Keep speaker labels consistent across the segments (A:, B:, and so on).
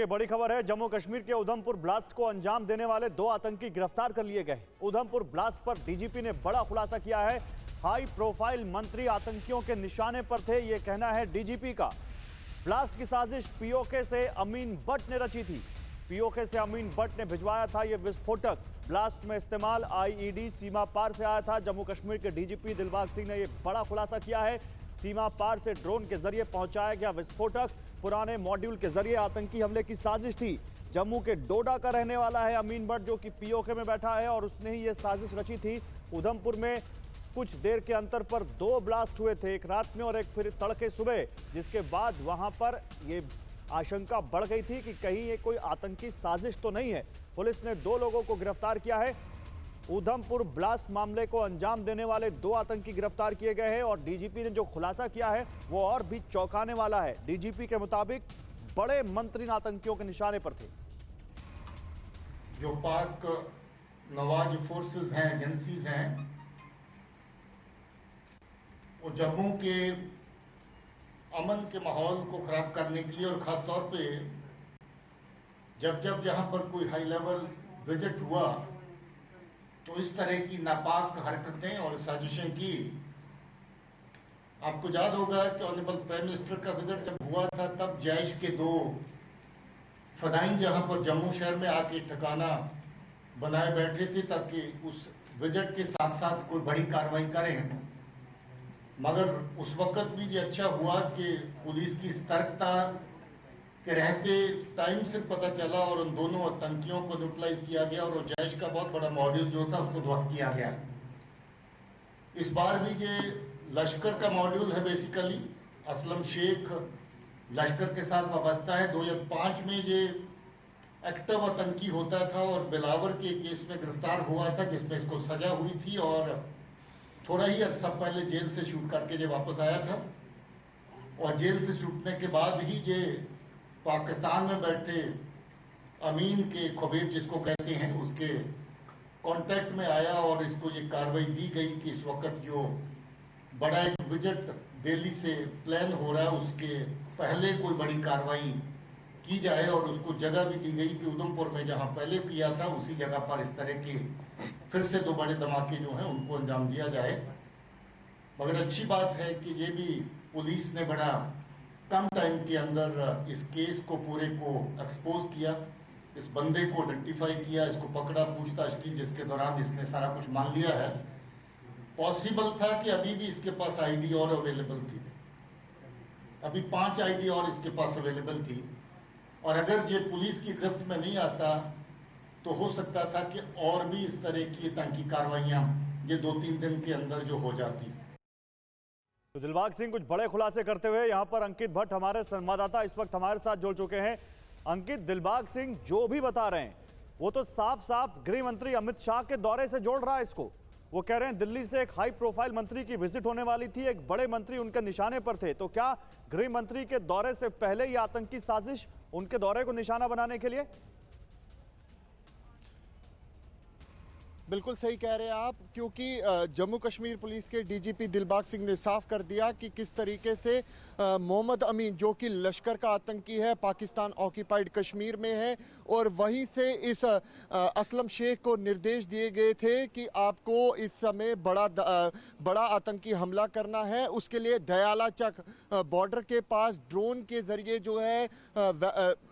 A: देखिए, बड़ी खबर है। जम्मू कश्मीर के उधमपुर ब्लास्ट को अंजाम देने वाले 2 आतंकी गिरफ्तार कर लिए गए। उधमपुर ब्लास्ट पर डीजीपी ने बड़ा खुलासा किया है। हाई प्रोफाइल मंत्री आतंकियों के निशाने पर थे, यह कहना है डीजीपी का। ब्लास्ट की साजिश पीओके से अमीन भट्ट ने रची थी। पीओके से अमीन भट्ट ने भिजवाया था यह विस्फोटक। ब्लास्ट में इस्तेमाल आईईडी सीमा पार से आया था। जम्मू कश्मीर के डीजीपी दिलबाग सिंह ने यह बड़ा खुलासा किया है। सीमा पार से ड्रोन के जरिए पहुंचाया गया विस्फोटक पुराने मॉड्यूल के जरिए आतंकी हमले की साजिश थी। जम्मू के डोडा का रहने वाला है अमीन भट्ट, जो कि पीओके में बैठा है और उसने ही यह साजिश रची थी। उधमपुर में कुछ देर के अंतर पर 2 ब्लास्ट हुए थे, एक रात में और एक फिर तड़के सुबह, जिसके बाद वहां पर यह आशंका बढ़ गई थी कि कहीं ये कोई आतंकी साजिश तो नहीं है। पुलिस ने 2 लोगों को गिरफ्तार किया है। उधमपुर ब्लास्ट मामले को अंजाम देने वाले 2 आतंकी गिरफ्तार किए गए हैं और डीजीपी ने जो खुलासा किया है वो और भी चौंकाने वाला है। डीजीपी के मुताबिक बड़े मंत्री आतंकियों के निशाने पर थे।
B: जो पाक नवाज फोर्सेस हैं, एजेंसीज हैं, वो जम्मू के अमन के माहौल को खराब करने के लिए और खास तौर पे जब जहां पर कोई हाई लेवल विजिट हुआ तो इस तरह की नापाक हरकतें और साजिशें की। आपको याद होगा कि ऑनरेबल प्राइम मिनिस्टर का विजिट जब हुआ था तब जैश के 2 फदाइन जहां पर जम्मू शहर में आके ठिकाना बनाए बैठे थे ताकि उस विजिट के साथ साथ कोई बड़ी कार्रवाई करें। मगर उस वक्त भी ये अच्छा हुआ कि पुलिस की सतर्कता के रहते टाइम से पता चला और उन दोनों आतंकियों को न्यूट्रलाइज किया गया और जैश का बहुत बड़ा मॉड्यूल जो था उसको ध्वस्त किया गया। इस बार भी ये लश्कर का मॉड्यूल है। बेसिकली असलम शेख लश्कर के साथ वाबस्ता है। 2005 में ये एक्टिव आतंकी होता था और बिलावर के केस में गिरफ्तार हुआ था जिसमें इसको सजा हुई थी और थोड़ा ही अर्सा पहले जेल से शूट करके ये वापस आया था और जेल से छूटने के बाद ही ये पाकिस्तान में बैठे अमीन के खुबैब जिसको कहते हैं उसके कांटेक्ट में आया और इसको ये कार्रवाई दी गई कि इस वक्त जो बड़ा एक विजिट दिल्ली से प्लान हो रहा है उसके पहले कोई बड़ी कार्रवाई की जाए और उसको जगह भी दी गई कि उधमपुर में जहां पहले किया था उसी जगह पर इस तरह के फिर से 2 बड़े धमाके जो हैं उनको अंजाम दिया जाए। मगर अच्छी बात है कि ये भी पुलिस ने बड़ा कम टाइम के अंदर इस केस को पूरे को एक्सपोज किया, इस बंदे को आइडेंटिफाई किया, इसको पकड़ा, पूछताछ की, जिसके दौरान इसने सारा कुछ मान लिया है। पॉसिबल था कि अभी भी इसके पास आईडी और अवेलेबल थी, अभी 5 आईडी और इसके पास अवेलेबल थी और अगर ये पुलिस की गिरफ्त में नहीं आता तो हो सकता था कि और भी इस तरह की आतंकी कार्रवाइयां ये 2-3 दिन के अंदर जो हो जाती।
A: तो दिलबाग सिंह कुछ बड़े खुलासे करते हुए यहां पर अंकित भट्ट हमारे संवाददाता इस वक्त हमारे साथ जुड़ चुके हैं। अंकित, दिलबाग सिंह जो भी बता रहे हैं वो तो साफ साफ गृह मंत्री अमित शाह के दौरे से जोड़ रहा है इसको। वो कह रहे हैं दिल्ली से एक हाई प्रोफाइल मंत्री की विजिट होने वाली थी, एक बड़े मंत्री उनके निशाने पर थे। तो क्या गृह मंत्री के दौरे से पहले ये आतंकी साजिश उनके दौरे को निशाना बनाने के लिए?
C: बिल्कुल सही कह रहे हैं आप, क्योंकि जम्मू कश्मीर पुलिस के डीजीपी दिलबाग सिंह ने साफ कर दिया कि किस तरीके से मोहम्मद अमीन जो कि लश्कर का आतंकी है, पाकिस्तान ऑक्यूपाइड कश्मीर में है और वहीं से इस असलम शेख को निर्देश दिए गए थे कि आपको इस समय बड़ा आतंकी हमला करना है। उसके लिए दयाला चक बॉर्डर के पास ड्रोन के जरिए जो है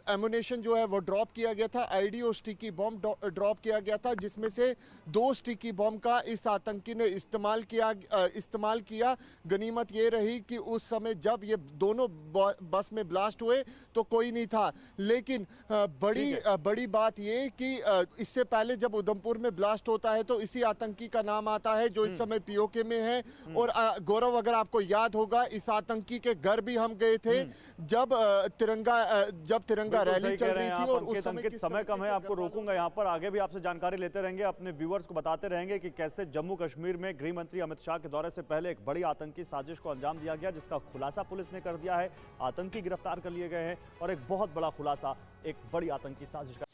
C: एमुनेशन जो है वो ड्रॉप किया गया था, आईडी और स्टिकी बॉम्ब ड्रॉप किया गया था, जिसमें से 2 स्टिकी बॉम्ब का इस आतंकी ने इस्तेमाल किया। गनीमत ये रही कि उस समय जब ये दोनों बस में ब्लास्ट हुए तो कोई नहीं था। लेकिन बड़ी बात ये कि इससे पहले जब उधमपुर में ब्लास्ट होता है तो इसी आतंकी का नाम आता है जो इस समय पीओके में है। और गौरव, अगर आपको याद होगा, इस आतंकी के घर भी हम गए थे जब तिरंगा रैली चल रही थी। और उस
A: समय कम है, आपको रोकूंगा यहाँ पर, आगे भी आपसे जानकारी लेते रहेंगे, अपने व्यूअर्स को बताते रहेंगे कि कैसे जम्मू कश्मीर में गृह मंत्री अमित शाह के दौरे से पहले एक बड़ी आतंकी साजिश को अंजाम दिया गया, जिसका खुलासा पुलिस ने कर दिया है। आतंकी गिरफ्तार कर लिए गए हैं और एक बहुत बड़ा खुलासा एक बड़ी आतंकी साजिश का